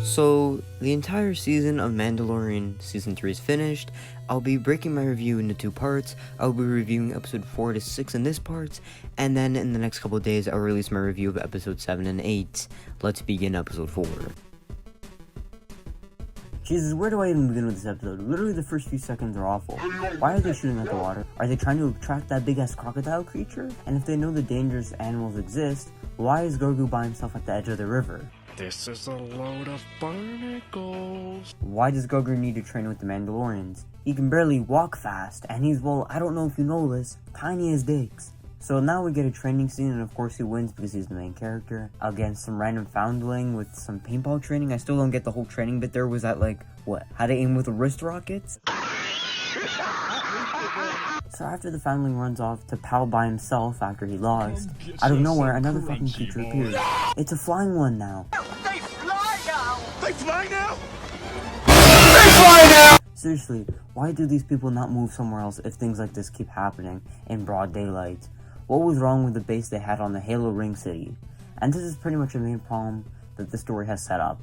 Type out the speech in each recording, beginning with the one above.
So, the entire season of Mandalorian Season 3 is finished. I'll be breaking my review into 2 parts. I'll be reviewing episode 4 to 6 in this part, and then in the next couple of days, I'll release my review of episode 7 and 8. Let's begin episode 4. Jesus, where do I even begin with this episode? Literally the first few seconds are awful. Why are they shooting at the water? Are they trying to attract that big-ass crocodile creature? And if they know the dangerous animals exist, why is Grogu by himself at the edge of the river? This is a load of barnacles. Why does Grogu need to train with the Mandalorians? He can barely walk fast, and he's, well, I don't know if you know this, tiny as dicks. So now we get a training scene, and of course he wins because he's the main character, against some random foundling with some paintball training. I still don't get the whole training bit there. Was that like, what, how to aim with wrist rockets? So after the foundling runs off to pal by himself after he lost, out of nowhere another fucking creature appears. It's a flying one now. They fly now! They fly now? Seriously, why do these people not move somewhere else if things like this keep happening in broad daylight? What was wrong with the base they had on the Halo Ring City? And this is pretty much the main problem that the story has set up.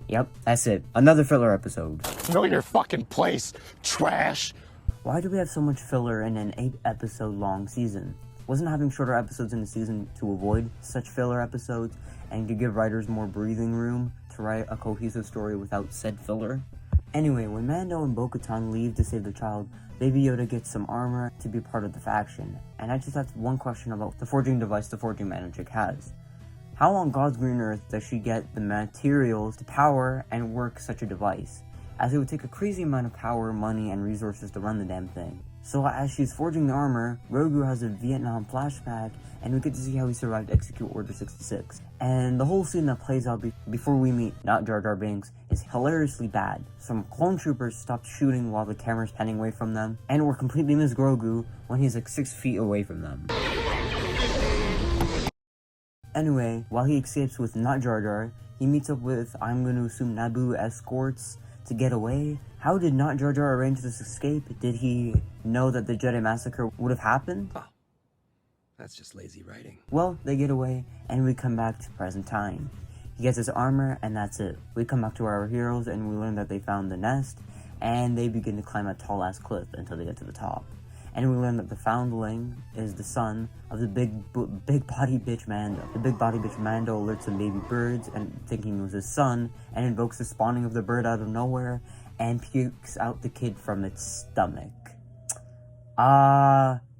Yep, that's it. Another filler episode. Know your fucking place, trash. Why do we have so much filler in an 8-episode long season? Wasn't having shorter episodes in the season to avoid such filler episodes and to give writers more breathing room to write a cohesive story without said filler? Anyway, when Mando and Bo-Katan leave to save the child, Baby Yoda gets some armor to be part of the faction. And I just have one question about the forging device the forging man chick has. How on God's green earth does she get the materials to power and work such a device? As it would take a crazy amount of power, money, and resources to run the damn thing. So as she's forging the armor, Grogu has a Vietnam flashback, and we get to see how he survived Execute Order 66. And the whole scene that plays out before we meet not Jar Jar Binks is hilariously bad. Some clone troopers stopped shooting while the camera's panning away from them, and were completely miss Grogu when he's like 6 feet away from them. Anyway, while he escapes with not Jar Jar, he meets up with, I'm going to assume, Naboo escorts to get away. How did not Jar Jar arrange this escape? Did he know that the Jedi Massacre would have happened? Oh, that's just lazy writing. Well, they get away, and we come back to present time. He gets his armor, and that's it. We come back to our heroes, and we learn that they found the nest, and they begin to climb a tall-ass cliff until they get to the top. And we learn that the foundling is the son of the big body bitch Mando. The big body bitch Mando alerts some baby birds and thinking it was his son, and invokes the spawning of the bird out of nowhere and pukes out the kid from its stomach.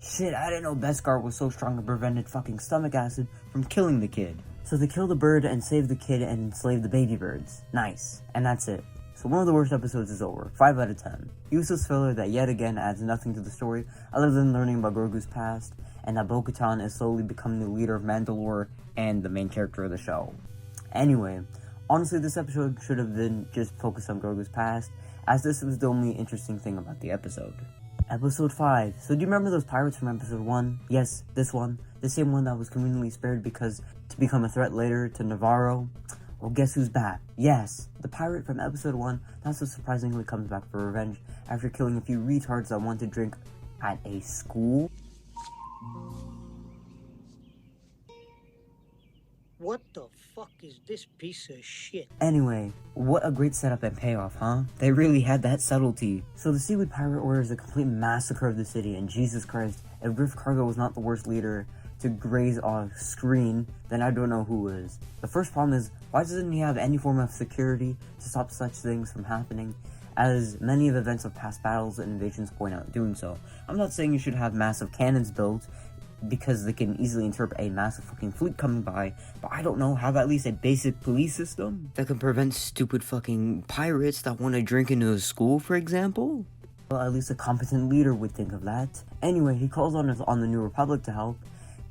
Shit, I didn't know Beskar was so strong it prevented fucking stomach acid from killing the kid. So they kill the bird and save the kid and enslave the baby birds. Nice. And that's it. So one of the worst episodes is over. 5 out of 10. Useless filler that yet again adds nothing to the story other than learning about Grogu's past, and that Bo-Katan is slowly becoming the leader of Mandalore and the main character of the show. Anyway, honestly this episode should have been just focused on Grogu's past, as this was the only interesting thing about the episode. Episode 5. So do you remember those pirates from episode 1? Yes, this one. The same one that was conveniently spared because to become a threat later to Navarro. Well, guess who's back? Yes, the pirate from episode 1 not so surprisingly comes back for revenge after killing a few retards that want to drink at a school. What the fuck is this piece of shit? Anyway, what a great setup and payoff, huh? They really had that subtlety. So the Seaweed Pirate orders a complete massacre of the city, and Jesus Christ, if Griff Karga was not the worst leader to graze on screen, then I don't know who is. The first problem is, why doesn't he have any form of security to stop such things from happening, as many of the events of past battles and invasions point out doing so? I'm not saying you should have massive cannons built, because they can easily interpret a massive fucking fleet coming by, but I don't know, have at least a basic police system that can prevent stupid fucking pirates that want to drink into a school, for example? Well, at least a competent leader would think of that. Anyway, he calls on the New Republic to help.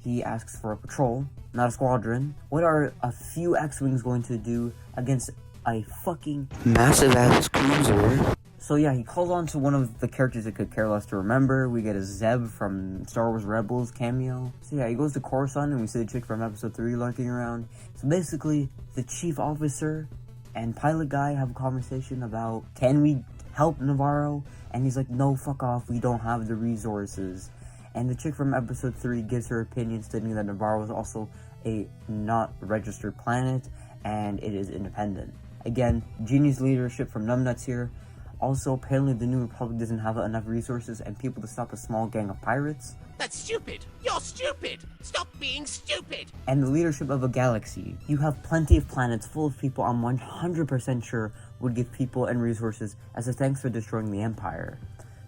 He asks for a patrol, not a squadron. What are a few X-Wings going to do against a fucking massive ass cruiser? So yeah, he calls on to one of the characters that could care less to remember. We get a Zeb from Star Wars Rebels cameo. So yeah, he goes to Coruscant and we see the chick from episode 3 lurking around. So basically, the chief officer and pilot guy have a conversation about, can we help Navarro? And he's like, no, fuck off, we don't have the resources. And the chick from episode 3 gives her opinion, stating that Navarro is also a not registered planet, and it is independent. Again, genius leadership from Numbnuts here. Also, apparently the New Republic doesn't have enough resources and people to stop a small gang of pirates. That's stupid! You're stupid! Stop being stupid! And the leadership of a galaxy. You have plenty of planets full of people I'm 100% sure would give people and resources as a thanks for destroying the Empire.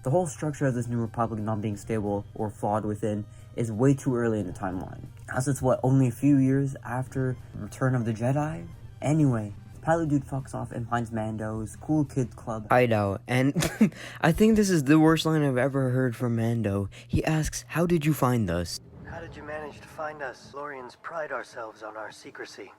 The whole structure of this New Republic not being stable or flawed within is way too early in the timeline, as it's only a few years after Return of the Jedi? Anyway, Pilot Dude fucks off and finds Mando's cool kid club hideout, and I think this is the worst line I've ever heard from Mando. He asks, "How did you find us?" How did you manage to find us? Mandalorians pride ourselves on our secrecy.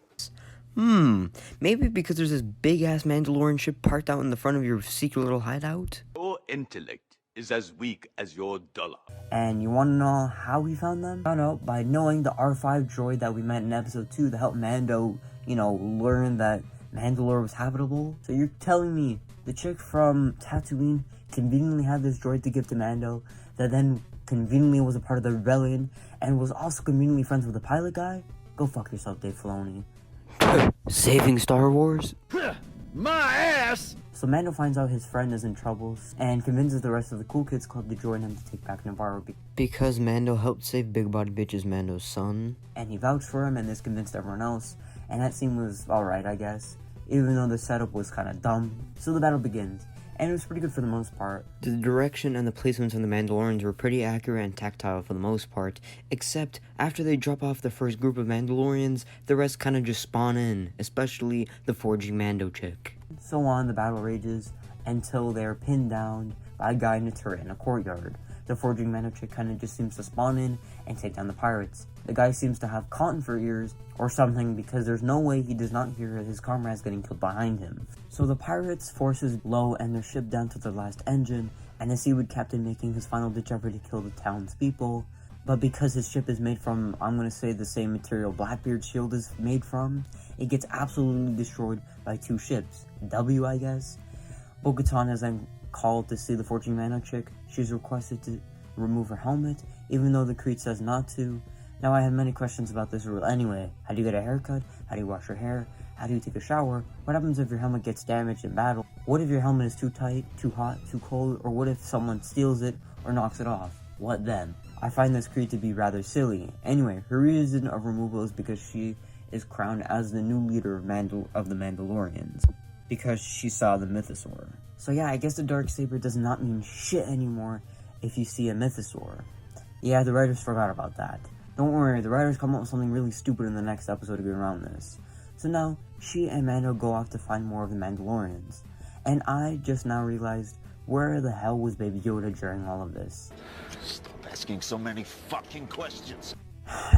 Maybe because there's this big-ass Mandalorian ship parked out in the front of your secret little hideout? Your intellect is as weak as your dollar. And you wanna know how we found them? Found out by knowing the R5 droid that we met in episode 2 that helped Mando, learn that Mandalore was habitable. So you're telling me the chick from Tatooine conveniently had this droid to give to Mando that then conveniently was a part of the rebellion and was also conveniently friends with the pilot guy? Go fuck yourself, Dave Filoni. Saving Star Wars? My ass! So Mando finds out his friend is in trouble and convinces the rest of the Cool Kids Club to join him to take back Navarro because Mando helped save Big Body Bitch's Mando's son. And he vouched for him, and this convinced everyone else. And that scene was alright, I guess, even though the setup was kind of dumb. So the battle begins, and it was pretty good for the most part. The direction and the placements of the Mandalorians were pretty accurate and tactile for the most part, except after they drop off the first group of Mandalorians, the rest kind of just spawn in, especially the forging Mando chick. So on, the battle rages until they're pinned down by a guy in a turret in a courtyard. The forging Mando chick kind of just seems to spawn in and take down the pirates. The guy seems to have cotton for ears or something because there's no way he does not hear his comrades getting killed behind him. So the pirates' forces blow and their ship down to their last engine, and the Seaweed captain making his final ditch effort to kill the townspeople. But because his ship is made from, I'm going to say, the same material Blackbeard's shield is made from, it gets absolutely destroyed by two ships. W, I guess. Bo-Katan is then called to see the forging Mando chick. She's requested to remove her helmet, even though the creed says not to. Now, I have many questions about this rule anyway. How do you get a haircut? How do you wash your hair? How do you take a shower? What happens if your helmet gets damaged in battle? What if your helmet is too tight, too hot, too cold? Or what if someone steals it or knocks it off? What then? I find this creed to be rather silly. Anyway, her reason of removal is because she is crowned as the new leader of the Mandalorians, because she saw the mythosaur. So yeah, I guess the Darksaber does not mean shit anymore if you see a mythosaur. Yeah, the writers forgot about that. Don't worry, the writers come up with something really stupid in the next episode to get around this. So now, she and Mando go off to find more of the Mandalorians. And I just now realized, where the hell was Baby Yoda during all of this? Stop asking so many fucking questions.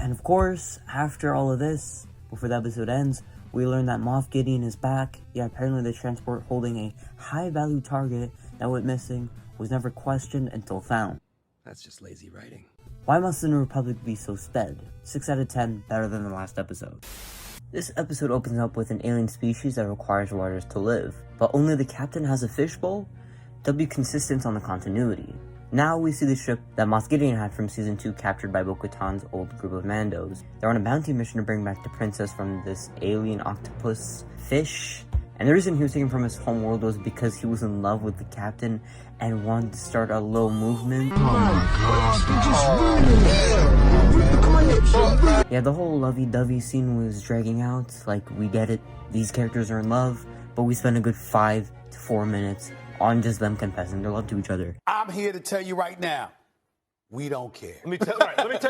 And of course, after all of this, before the episode ends, we learn that Moff Gideon is back. Yeah, apparently the transport holding a high-value target that went missing was never questioned until found. That's just lazy writing. Why must the New Republic be so sped? 6 out of 10, better than the last episode. This episode opens up with an alien species that requires waters to live, but only the captain has a fishbowl? They'll be consistent on the continuity. Now we see the ship that Moff Gideon had from Season 2 captured by Bo-Katan's old group of Mandos. They're on a bounty mission to bring back the princess from this alien octopus fish. And the reason he was taken from his home world was because he was in love with the captain and wanted to start a little movement. Yeah, the whole lovey-dovey scene was dragging out. Like, we get it, these characters are in love, but we spent a good 5 to 4 minutes on just them confessing their love to each other. I'm here to tell you right now, we don't care. Let me tell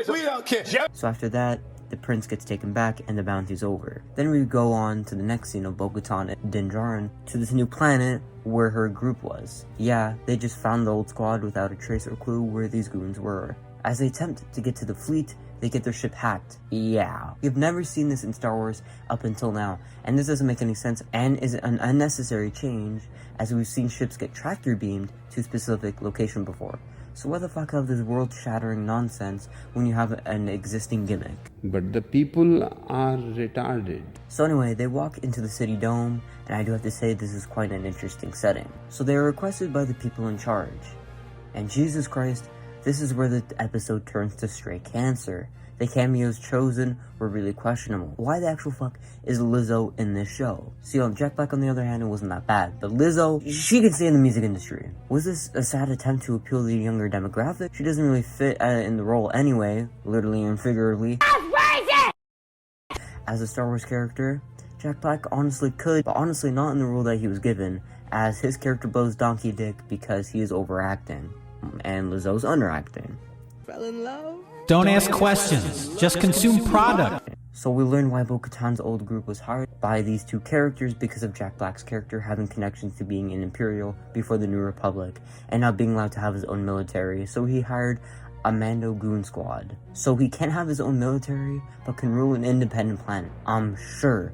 you. We don't care. So after that, the prince gets taken back and the bounty's over. Then we go on to the next scene of Bo-Katan and Din Djarin to this new planet where her group was. Yeah, they just found the old squad without a trace or clue where these goons were. As they attempt to get to the fleet, they get their ship hacked. Yeah. We've never seen this in Star Wars up until now, and this doesn't make any sense and is an unnecessary change, as we've seen ships get tractor beamed to a specific location before. So why the fuck have this world-shattering nonsense when you have an existing gimmick? But the people are retarded. So anyway, they walk into the city dome, and I do have to say this is quite an interesting setting. So they are requested by the people in charge. And Jesus Christ, this is where the episode turns to straight cancer. The cameos chosen were really questionable. Why the actual fuck is Lizzo in this show? See, on Jack Black, on the other hand, it wasn't that bad. But Lizzo, she can stay in the music industry. Was this a sad attempt to appeal to the younger demographic? She doesn't really fit in the role anyway, literally and figuratively. As a Star Wars character, Jack Black honestly could, but honestly not in the role that he was given, as his character blows donkey dick because he is overacting, and Lizzo's underacting. Don't ask questions, just consume product. So we learn why Bo-Katan's old group was hired by these two characters because of Jack Black's character having connections to being an Imperial before the New Republic, and not being allowed to have his own military, so he hired a Mando goon squad. So he can't have his own military, but can rule an independent planet. I'm sure.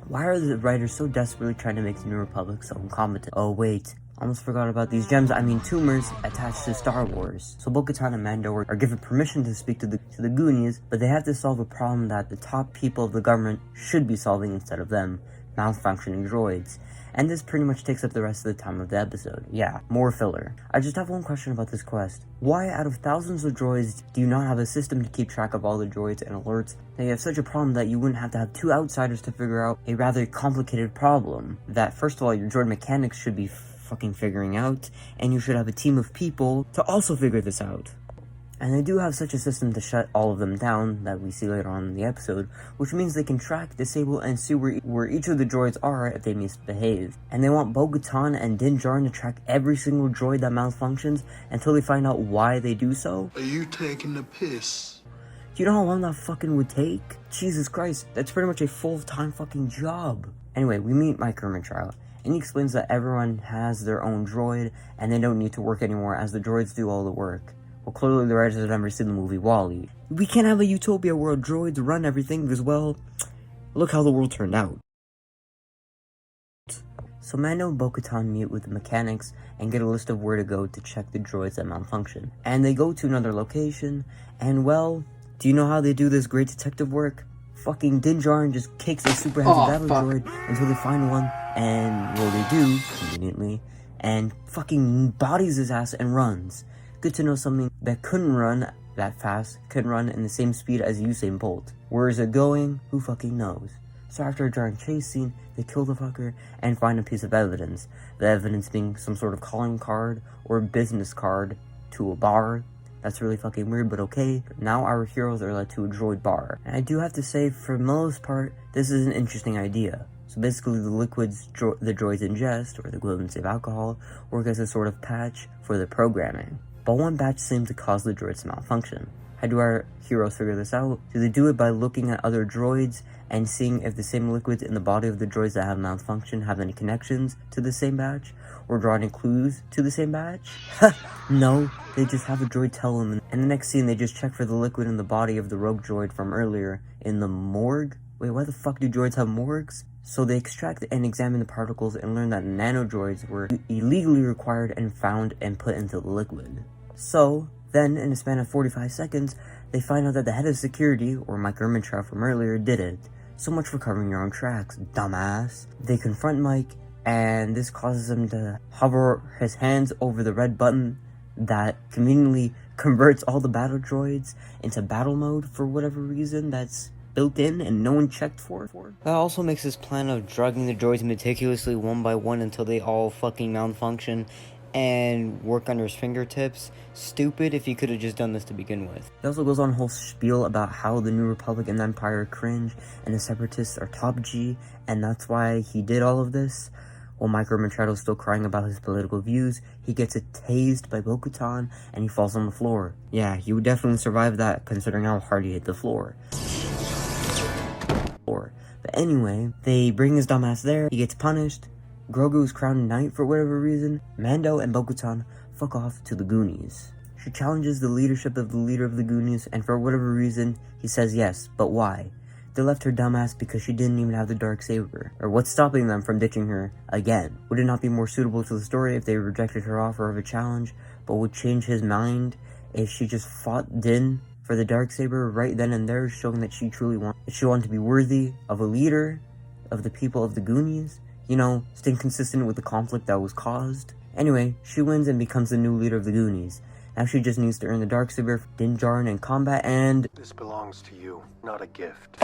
Why are the writers so desperately trying to make the New Republic so incompetent? Oh wait, almost forgot about these gems, I mean tumors attached to Star Wars. So Bo-Katan and Mando are given permission to speak to the Goonies, but they have to solve a problem that the top people of the government should be solving instead of them: malfunctioning droids. And this pretty much takes up the rest of the time of the episode. Yeah, more filler. I just have one question about this quest. Why, out of thousands of droids, do you not have a system to keep track of all the droids and alerts that you have such a problem that you wouldn't have to have two outsiders to figure out a rather complicated problem that, first of all, your droid mechanics should be fucking figuring out, and you should have a team of people to also figure this out. And they do have such a system to shut all of them down that we see later on in the episode, which means they can track, disable, and see where each of the droids are if they misbehave. And they want Bo-Katan and Din Djarin to track every single droid that malfunctions until they find out why they do so. Are you taking the piss? Do you know how long that fucking would take? Jesus Christ, that's pretty much a full-time fucking job. Anyway, we meet Mike Ehrmantraut, and he explains that everyone has their own droid, and they don't need to work anymore as the droids do all the work. Well, clearly the writers have never seen the movie WALL-E. We can't have a utopia where droids run everything because, well, look how the world turned out. So Mando and Bo-Katan meet with the mechanics and get a list of where to go to check the droids that malfunction. And they go to another location, and well, do you know how they do this great detective work? Fucking Din Djarin just kicks a super heavy battle droid until they find one, and, well, they do, conveniently, and fucking bodies his ass and runs. Good to know something that couldn't run that fast could run in the same speed as Usain Bolt. Where is it going? Who fucking knows? So after a giant chase scene, they kill the fucker and find a piece of evidence. The evidence being some sort of calling card or business card to a bar. That's really fucking weird, but okay. Now our heroes are led to a droid bar. And I do have to say, for the most part, this is an interesting idea. So basically the liquids the droids ingest, or the equivalency of alcohol, work as a sort of patch for the programming. But one batch seemed to cause the droids to malfunction. How do our heroes figure this out? Do they do it by looking at other droids and seeing if the same liquids in the body of the droids that have malfunction have any connections to the same batch? Or draw any clues to the same batch? No, they just have a droid tell them. And the next scene, they just check for the liquid in the body of the rogue droid from earlier in the morgue? Wait, why the fuck do droids have morgues? So they extract and examine the particles and learn that nanodroids were illegally required and found and put into the liquid. So, then, in a span of 45 seconds, they find out that the head of security, or Mike Ehrmantraut from earlier, did it. So much for covering your own tracks, dumbass. They confront Mike, and this causes him to hover his hands over the red button that conveniently converts all the battle droids into battle mode for whatever reason that's built in and no one checked for. That also makes his plan of drugging the droids meticulously one by one until they all fucking malfunction and work under his fingertips stupid if he could have just done this to begin with. He also goes on a whole spiel about how the New Republic and the Empire cringe and the Separatists are top G, and that's why he did all of this. While Mike Ehrmantraut is still crying about his political views, he gets tased by Bo-Katan and he falls on the floor. Yeah, he would definitely survive that considering how hard he hit the floor. But anyway, they bring his dumbass there, he gets punished, Grogu is crowned knight for whatever reason, Mando and Bo-Katan fuck off to the Goonies. She challenges the leadership of the leader of the Goonies, and for whatever reason, he says yes, but why? They left her dumbass because she didn't even have the Darksaber. Or what's stopping them from ditching her again? Would it not be more suitable to the story if they rejected her offer of a challenge, but would change his mind if she just fought Din for the Darksaber right then and there, showing that she truly wanted to be worthy of a leader of the people of the Goonies? You know, staying consistent with the conflict that was caused. Anyway, she wins and becomes the new leader of the Goonies. Now she just needs to earn the Darksaber, Din Djarin in combat, and... This belongs to you, not a gift.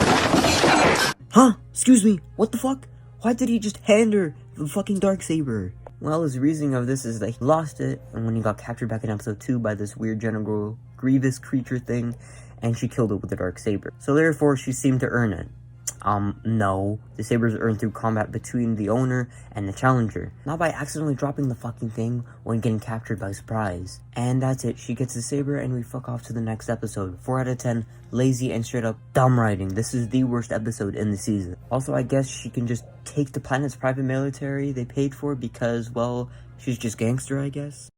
Huh? Excuse me, what the fuck? Why did he just hand her the fucking Darksaber? Well, his reasoning of this is that he lost it, and when he got captured back in episode 2 by this weird General Grievous creature thing, and she killed it with the Darksaber. So therefore, she seemed to earn it. No. The saber is earned through combat between the owner and the challenger, not by accidentally dropping the fucking thing when getting captured by surprise. And that's it. She gets the saber and we fuck off to the next episode. 4 out of 10. Lazy and straight up dumb writing. This is the worst episode in the season. Also, I guess she can just take the planet's private military they paid for because, well, she's just gangster, I guess.